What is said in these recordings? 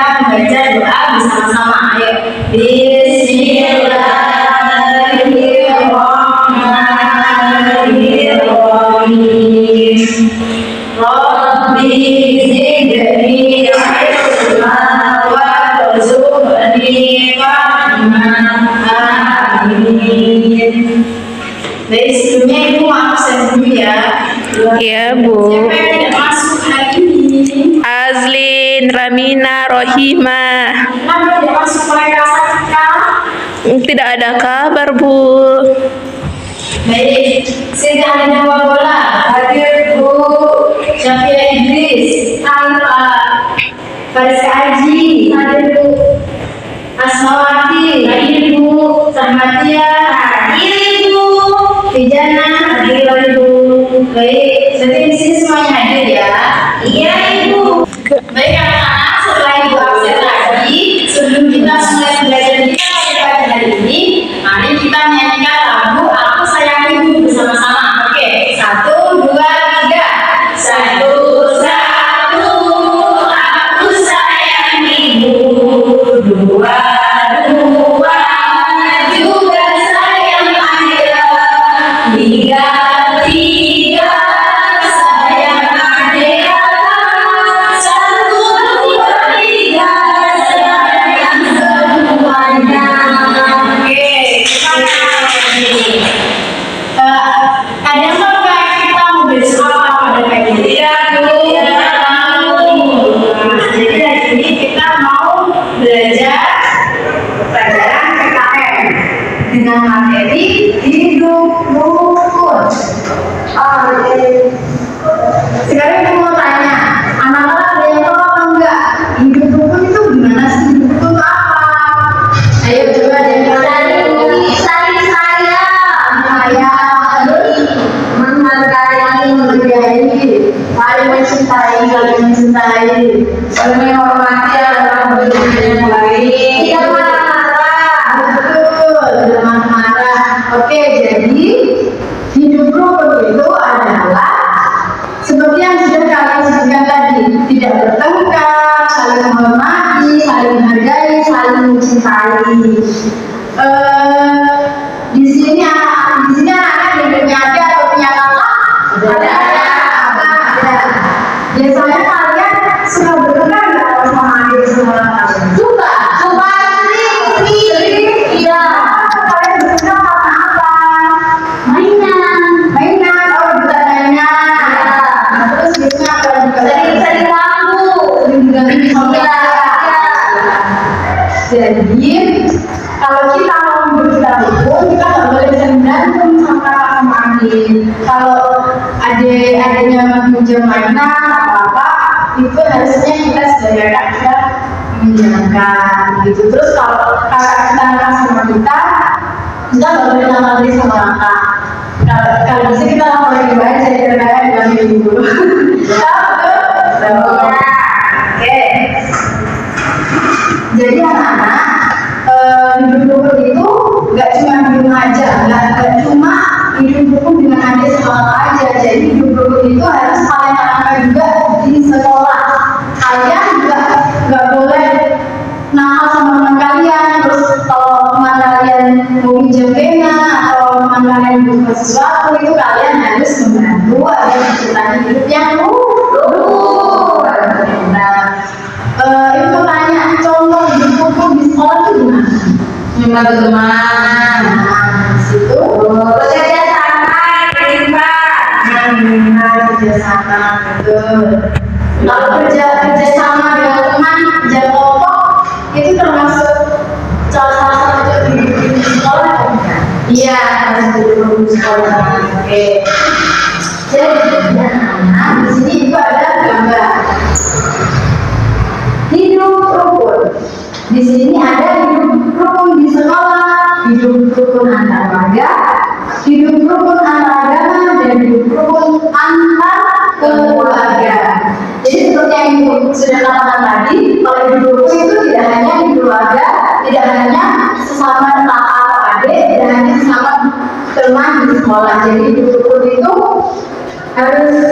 kita membaca doa bersama-sama. Ayo. Bismillahirrahmanirrahim. Rabbi zidni ilma warzuqni fahma. Amin. Baik, sebelumnya Ibu maaf saya dulu ya. Iya, Bu. Siapa yang tidak masuk hari ini? Azlin, Ramina, Rohima. Kenapa tidak masuk mereka sakit? Tidak ada kabar, Bu. Baik, sini ada dua bola. Hadir Bu Syafia Idris. Halo Pak. Faris Aji. Hadir Bu. Asmawati. Hadir Bu. Sahmatia. Hadir Bu. Vijana. Hadir Bu. Baik, jadi di sini semuanya hadir ya. Iya Ibu. Baik anak-anak, setelah Ibu absen tadi, sebelum kita mulai belajar kita pada hari ini, mari kita menyanyikan lagu Aku Sayang Ibu bersama-sama. Oke, 1, 2, 3. Satu, satu, aku sayang Ibu. Dua, dua, juga sayang Ayah. Tiga, tiga, sayang adik kakak. Satu, dua, tiga, sayang semuanya. Oke, ada apa kita mau besok apa pada pagi ini? Tidak dulu, jadi hari ini kita mau belajar pelajaran PKM dengan materi hidup rukun. Sekarang aku mau tanya, anak-anak ada yang tahu atau enggak? Hidup rukun itu gimana sih? Hidup rukun itu apa? Ayo coba deh saling saya, menghargai, saling mencintai, saling menghormati adalah bentuk yang baik. Tidak marah-marah, betul, tidak marah-marah. Oke, jadi hidup rukun itu adalah seperti yang sudah kalian sebutkan tadi, tidak bertengkar, saling menghormati, saling menghargai, saling mencintai. Di sini anak-anak yang punya adik atau punya kakak? Ada. Biasanya kalian suka bertengkar nggak kalau sama adik sama kakak? Suka sering. Iya. Kalian bertengkar karena apa? Mainan. Oh, rebutan mainan. Terus biasanya apa juga? Sering lampu. Sering diganggu sama Jadi kalau kita mau hidup kita rukun, kita nggak boleh berantem sama kakak sama adik. Kalau adiknya pinjam mainan apa-apa, itu harusnya kita sebagai kakak kita menjalankan gitu. Terus kalau kakak kita nakal sama kita nggak boleh nakal sama kakak. Kalau bisa kita laporin ibu aja, jadi kakak dibantu dulu. Oke. Jadi anak-anak, hidup rukun itu nggak cuma di rumah aja, nggak cuma hidup rukun dengan adik sama kakak aja. Jadi hidup rukun itu harus kalian tanamkan juga di sekolah. Kalian juga nggak boleh nakal sama teman kalian. Terus kalau teman kalian mau pinjam pena atau teman kalian butuh sesuatu, itu kalian harus membantu agar menciptakan hidup yang rukun. Nah, itu tanya contoh hidup rukun di sekolah itu gimana? Membantu teman. Situ bekerja sama, kerja sama, betul. Kalau kerja sama dengan teman, kerja kelompok itu termasuk salah satu hidup di sekolah kan? Iya, harus hidup di sekolah. Oke. Jadi anak-anak di sini itu ada gambar hidup rukun. Di sini ada hidup rukun di sekolah, hidup rukun antar warga, hidup rukun antar agama, dan hidup rukun antar keluarga. Jadi seperti yang Ibu sudah katakan tadi, kalau hidup rukun itu tidak hanya di keluarga, tidak hanya sesama kakak atau adik, tidak hanya sesama teman di sekolah. Jadi hidup rukun itu harus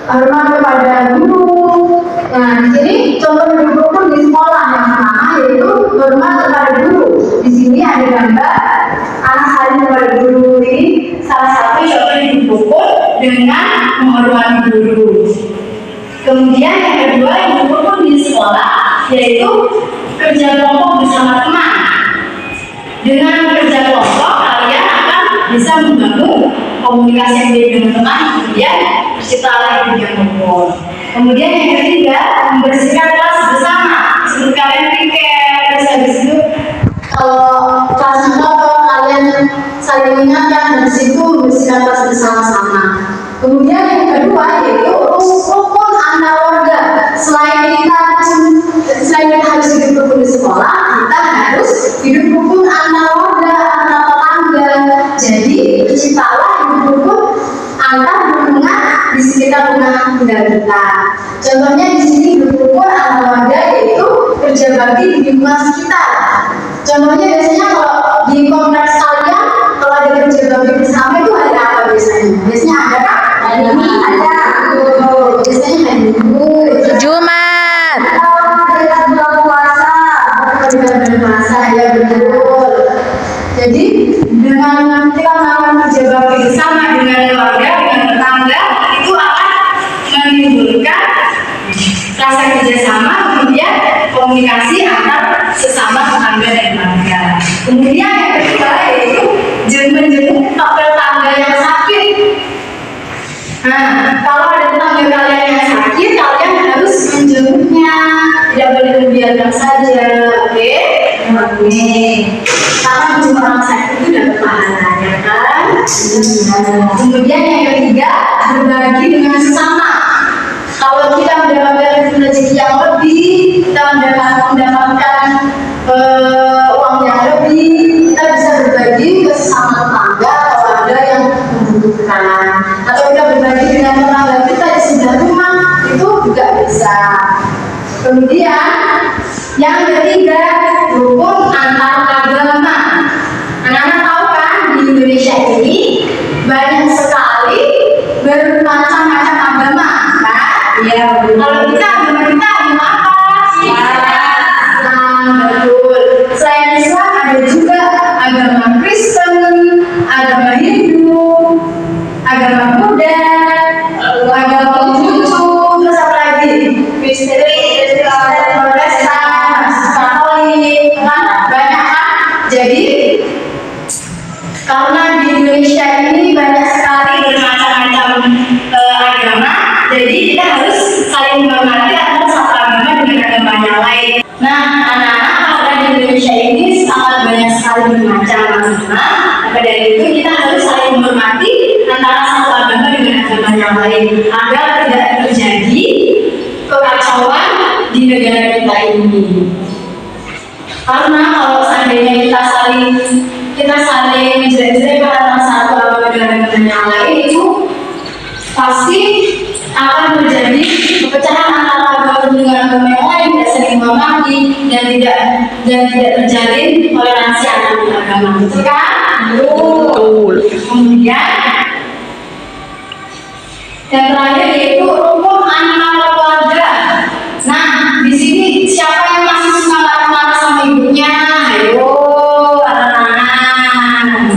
hormat kepada guru, Nah, di sini contoh hidup rukun di sekolah yang pertama yaitu hormat kepada guru. Di sini ada gambar anak saling kepada guru. Ini salah satu contoh hidup rukun dengan menghormati guru. Kemudian yang kedua hidup rukun di sekolah yaitu kerja kelompok bersama teman. Dengan kerja kelompok kalian akan bisa membangun komunikasi yang baik dengan teman, kemudian terciptalah hidup yang rukun. Kemudian yang ketiga membersihkan kelas bersama. Sebelum kalian piket, terus habis itu kalau kelasnya kotor kalian saling mengingatkan, habis itu membersihkan kelas bersama-sama. Kemudian yang kedua yaitu rukun antar warga. Selain kita harus hidup rukun di sekolah, kita harus hidup rukun antar warga, antar tetangga. Jadi terciptalah hidup rukun antar lingkungan di sekitar rumah tinggal kita. Contohnya di sini hidup rukun antar warga yaitu kerja bakti di lingkungan sekitar. Contohnya biasanya kalau di kompleks kalian kalau ada kerja bakti bersama itu ada apa biasanya? Biasanya ada kan? Ada. Biasanya hari Minggu. Jumat. Ada bulan puasa. Bulan puasa ya betul. Jadi dengan kita melakukan kerja bakti bersama dengan keluarga, dengan tetangga itu akan menimbulkan rasa kerjasama, kemudian komunikasi antar sesama tetangga dan keluarga. Kemudian yang kedua yaitu menjenguk tetangga yang sakit. Nah, kalau ada tetangga kalian yang sakit, kalian harus menjenguknya, tidak boleh membiarkan saja, oke? Oke. Karena menjenguk orang sakit itu dapat pahala, ya kan? Kemudian yang ketiga berbagi dengan sesama. Kalau kita mendapatkan rezeki yang lebih, kita mendapatkan uang yang lebih, kita bisa berbagi ke sesama tetangga kalau ada yang membutuhkan. Atau kita berbagi dengan tetangga kita di sebelah rumah, itu juga bisa. Kemudian yang ketiga rukun antar agama. Anak-anak tahu kan di Indonesia ini banyak sekali bermacam-macam agama, kan? Iya. Kalau kita agama apa? Islam, betul. Selain Islam ada juga agama Kristen, agama Hindu, agama Buddha, agama Konghucu, terus apa lagi? Kristen, Protestan, Katolik, kan banyak kan? Jadi karena di Indonesia ini banyak sekali bermacam-macam agama, jadi kita harus saling menghormati antara satu agama dengan agama yang lain. Nah, anak-anak karena di Indonesia ini sangat banyak sekali bermacam agama, maka dari itu kita harus saling menghormati antara satu agama dengan agama yang lain agar tidak terjadi kekacauan di negara kita ini. Karena kalau seandainya kita saling menjelek-jelekan antara satu agama dengan agama yang lain, itu pasti akan terjadi perpecahan antara agama dengan agama yang lain, tidak saling menghormati dan tidak terjalin toleransi antar agama. Betul kan? Betul. Kemudian yang terakhir yaitu rukun antar keluarga. Nah, di sini siapa yang masih suka marah-marah sama ibunya? Ayo, anak-anak.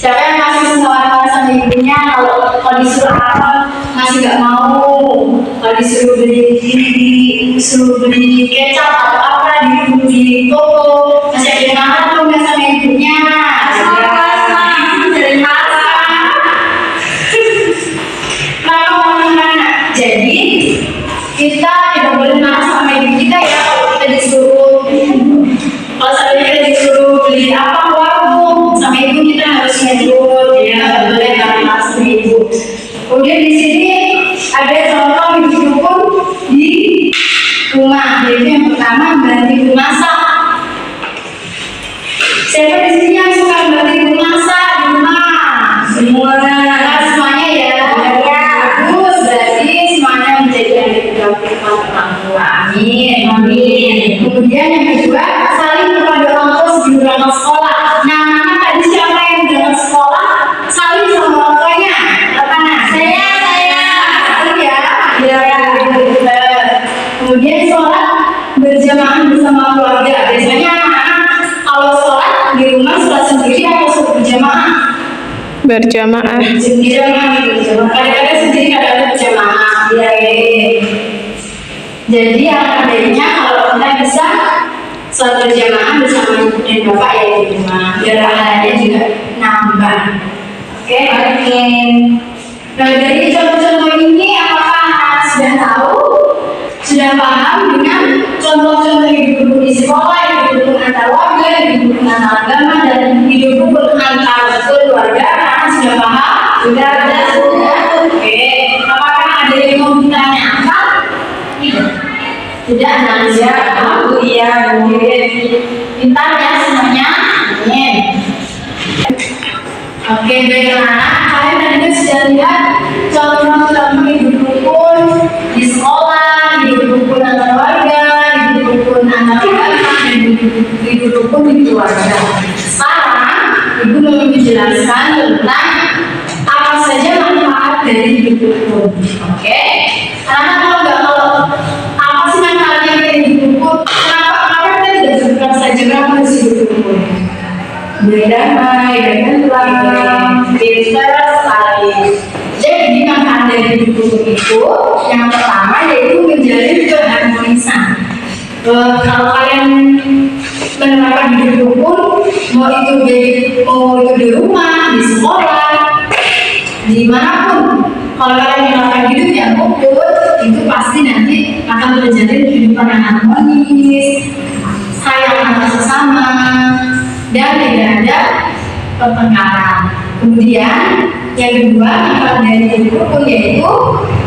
Siapa yang masih suka marah-marah sama ibunya? Kalau disuruh apa masih nggak mau? Kalau disuruh beli kecap atau apa di toko masih ada marah tuh nggak sama ibunya? Jadi marah. Jadi kita tidak boleh marah sama ibu kita ya kalau kita disuruh beli apa ke warung sama ibu kita harus nurut ya, nggak boleh marah sama ibu. Kemudian di sini ada contoh hidup rukun di rumah, yaitu yang pertama bantu masak. Siapa di sini yang suka bantu masak di rumah? Semua. Semuanya ya. Bagus, berarti semuanya menjadi adik kedua orang tua. Amin. Amin. Kemudian yang kedua, saling kepada orang tua sebelum berangkat sekolah. Nah, tadi siapa yang berangkat sekolah? Saling sama orang tuanya. Apa nah? Saya. Berjamaah. Berjamaah gitu. Kadang-kadang sendiri, kadang-kadang berjamaah. Ya, jadi alangkah kalau kita bisa sholat berjamaah bersama ibu dan bapak ya di rumah, biar pahalanya juga nambah. Oke. Nah, dari contoh-contoh ini apakah anak sudah tahu, sudah paham dengan contoh-contoh hidup rukun di sekolah, hidup rukun antar warga, hidup rukun antar agama, dan hidup rukun antar keluarga? Anak sudah paham? Sudah. Oke. Apakah ada yang mau ditanyakan? Tidak, Nadia. Iya, pintar ya semuanya. Amin. Oke, baiklah. Kalian tadi sudah lihat contoh-contoh hidup rukun di sekolah, hidup rukun antar warga, hidup rukun antar agama, dan hidup rukun di keluarga. Sekarang, Ibu mau menjelaskan tentang apa saja manfaat dari hidup rukun. Oke? Anak-anak tahu nggak kalau apa sih manfaatnya dari hidup rukun? Kenapa kita tidak sebutkan saja kenapa harus hidup rukun? Berdamai dengan keluarga, pintar sekali. Jadi manfaat dari hidup rukun itu yang pertama yaitu menjalin keharmonisan. Kalau kalian menerapkan hidup rukun, mau itu di rumah, di sekolah, dimanapun, kalau kalian menerapkan hidup yang rukun, itu pasti nanti akan terjadi kehidupan yang harmonis, sayang antar sesama, dan tidak ada pertengkaran. Kemudian yang kedua, manfaat dari hidup rukun yaitu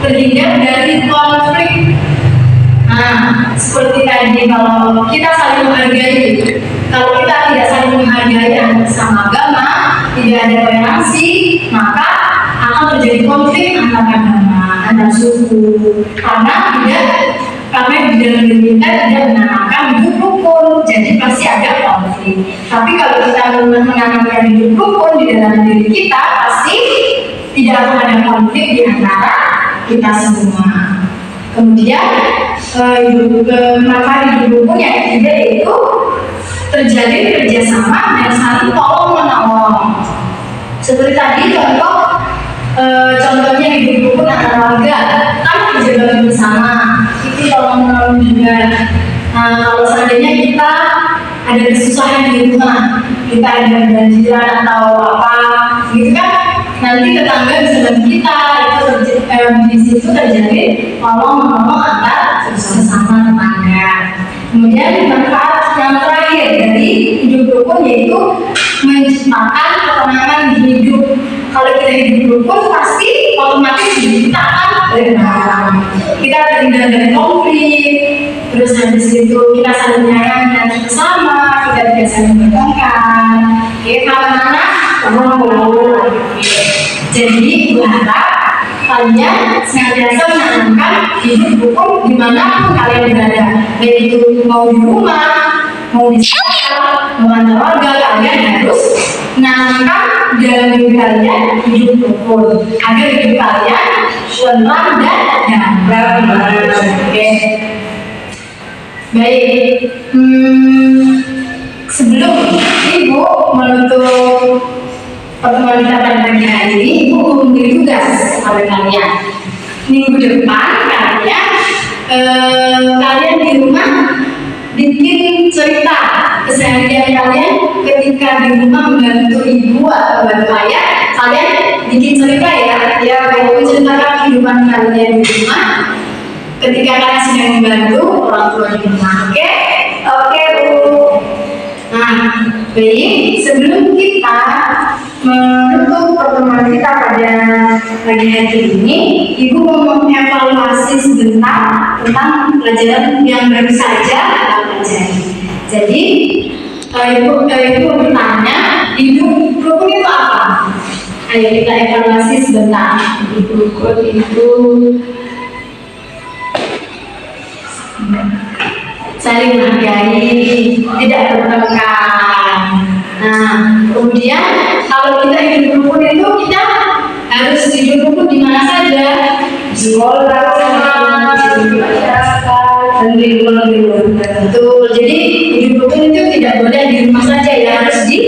terhindar dari konflik. Nah, seperti tadi kalau kita saling menghargai, kalau kita tidak saling menghargai antar sama agama, tidak ada toleransi, maka akan terjadi konflik antar agama, antar suku, karena di dalam diri kita tidak menanamkan hidup rukun, jadi pasti ada konflik. Tapi kalau kita menanamkan hidup rukun di dalam diri kita, pasti tidak akan ada konflik di antara kita semua. Kemudian manfaat hidup rukun yang ketiga yaitu terjadi kerjasama dan saling tolong menolong. Seperti tadi contohnya hidup rukun antar warga, kan kerja bakti bersama, itu tolong menolong juga. Kalau seandainya kita ada kesusahan di rumah, kita ada banjiran atau apa, gitu kan, nanti tetangga bisa bantu kita. Itu di situ terjadi tolong menolong antar sesama tetangga. Kemudian manfaat yang terakhir dari hidup rukun yaitu menciptakan ketenangan hidup. Kalau kita hidup rukun pasti otomatis hidup kita akan tenang. Kita terhindar dari konflik, terus habis itu kita saling menyayangi dan bersama, kita tidak saling bertengkar. Oke, anak-anak, jadi berharap kalian senantiasa menanamkan hidup rukun dimanapun kalian berada, baik itu mau di rumah, mau di sekolah, mau antar warga, kalian harus menanamkan dalam diri kalian hidup rukun agar hidup kalian tenang dan damai. Oke. Baik. Sebelum Ibu menutup pertemuan kita pada pagi hari ini, Ibu memberi tugas kepada kalian. Minggu depan kalian di rumah bikin cerita keseharian kalian ketika di rumah membantu ibu atau membantu ayah. Kalian bikin cerita ya menceritakan kehidupan kalian di rumah ketika kalian sedang membantu orang tua di rumah. Oke Bu. Nah, baik, sebelum kita menutup pertemuan kita pada pagi hari ini, Ibu mau mengevaluasi sebentar tentang pelajaran yang baru saja kita pelajari. Jadi, Ibu bertanya, hidup rukun itu apa? Ayo kita evaluasi sebentar. Hidup rukun itu saling menghargai, tidak bertengkar. Nah, kemudian kalau kita hidup rukun itu kita harus hidup rukun di mana saja, di sekolah, di masyarakat, dan di luar. Betul. Jadi hidup rukun itu tidak boleh di rumah saja ya, harus di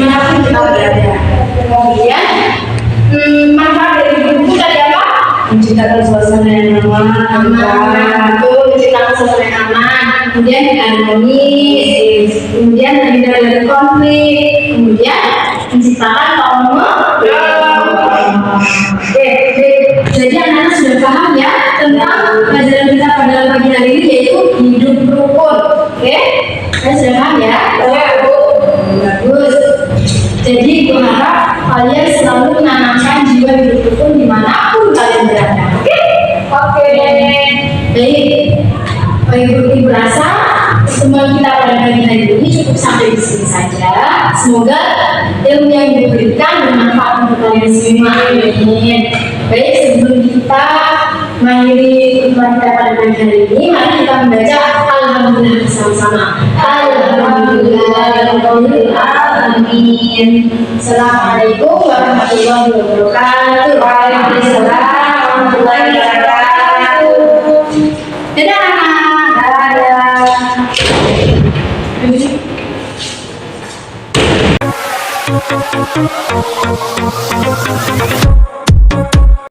manapun kita berada. aman, betul, menciptakan suasana yang aman, kemudian harmonis, kemudian terhindar dari konflik, kemudian menciptakan Oke, jadi anak-anak sudah paham ya tentang pelajaran kita pada pagi hari ini, yaitu hidup rukun. Oke, kalian sudah paham ya? Bagus. Jadi berharap kalian selalu menanamkan jiwa hidup rukun dimanapun kalian berada. Oke. Baik, ibu rasa semua kita pada pagi hari ini cukup sampai di sini saja. Semoga ilmu yang diberikan bermanfaat untuk kalian semua. Amin. Baik, sebelum kita mengakhiri pertemuan kita pada pagi hari ini, mari kita membaca Alhamdulillah bersama-sama. Alhamdulillahirobbilalamin. Assalamualaikum warahmatullahi wabarakatuh. Waalaikumsalam warahmatullahi wabarakatuh. Dadah. Dadah.